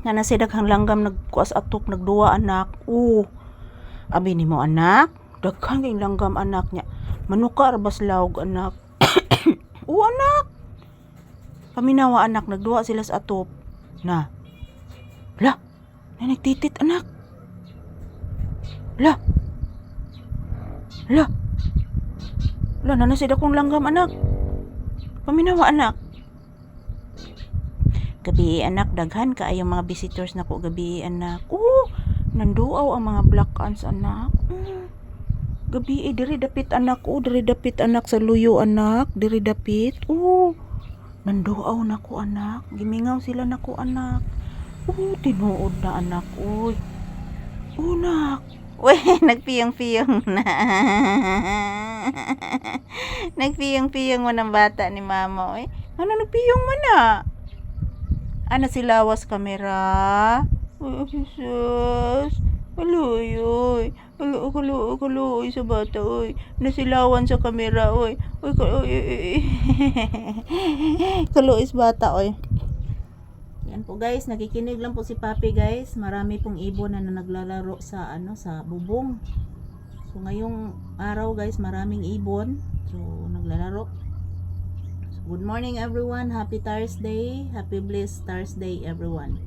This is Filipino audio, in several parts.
Nga na siya daghang langgam nagkuas atop nagduwa anak. Abi nimo anak, daghang kay langgam anak nya. Manuka ra baslawg anak. Anak. Paminawa anak nagduwa sila sa atop. Na. La. Na nagtitit anak. La. La. La na siya dakong langgam anak. Paminawa anak. Gabi anak daghan kaayong mga visitors nako gabi anak. Nanduaw ang mga black ants anak. Gabi diri dapit anak. Diri dapit anak sa luyo anak. Diri dapit. Nanduaw nako anak. Gimingaw sila nako anak. Tinuod na anak. Nak. Uy, nagpiyong-piyong na. Nagpiyong-piyong mo ng bata ni mama. Ano nagpiyong mo na? Ano si lawas kamera? Jesus. Kaluyoy. Kaluyoy sa bata. Nasilawan sa kamera. Kaluyoy sa bata. Yan po guys, nakikinig lang po si Papi guys. Marami pong ibon na naglalaro sa sa bubong. So ngayong araw guys, maraming ibon. So naglalaro. So, good morning everyone. Happy Thursday. Happy blessed Thursday everyone.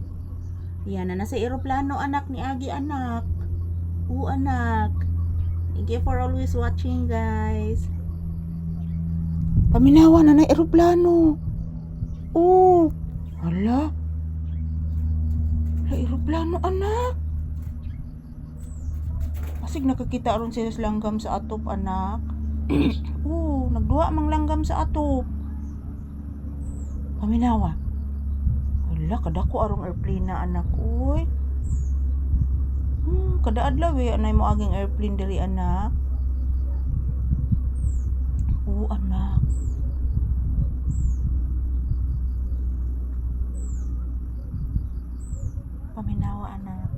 Yan na nasa eroplano anak ni Agi anak. Anak. Thank you for always watching guys. Paminawa na eroplano. Hala. Eroplano anak. Asig nakakita ron sila sa langgam sa atop anak. Nagduwa mang langgam sa atop. Paminawa. Hala kadako arong airplane na anak. Kada adlaw anay mo aging airplane diri anak. Anak. Paminawa anak.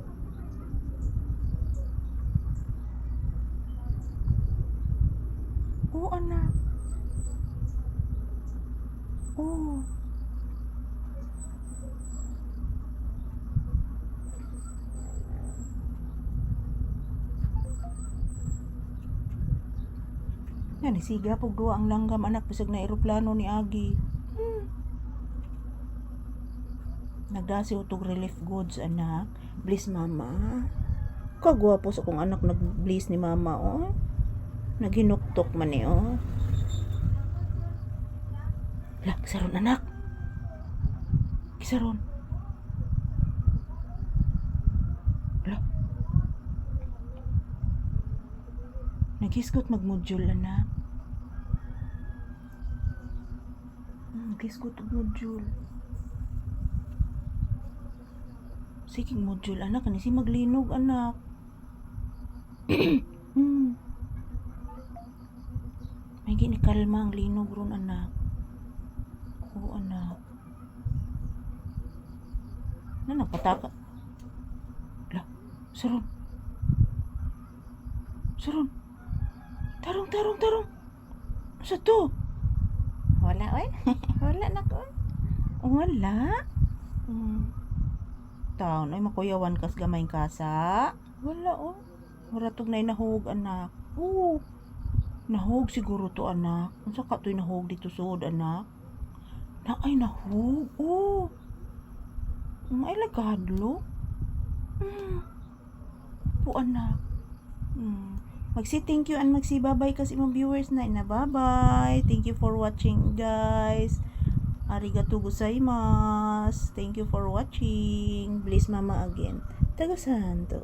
Anak. Yan isiga pug duwa ang langgam anak bisag na eroplano ni Agi. Nagdasi utog relief goods anak. Bless mama. Kagwapo sa kong anak nag-bless ni mama Naghinuktok man La, kisaron anak. Kisaron. La. Naghiskot mag-module anak. Naghiskot mag-module. Sige module anak kanisi maglinog anak. May gini kalma ang linog ron anak. Anak. Nagpataka. La, saron. Tarong. Sa to? Wala Wala na ko. Wala. Taon ay makuyawan kas gamay kasa. Wala Maratog na nahug anak. Nahug siguro to anak. Unsa ka to'y nahug dito sud anak? Na ay nahug. Ay lagahadlo. Anak. Magsi thank you and magsi bye-bye kasi mga viewers na bye-bye. Thank you for watching guys. Arigatou gozaimasu. Thank you for watching. Bless mama again. Tagasan to.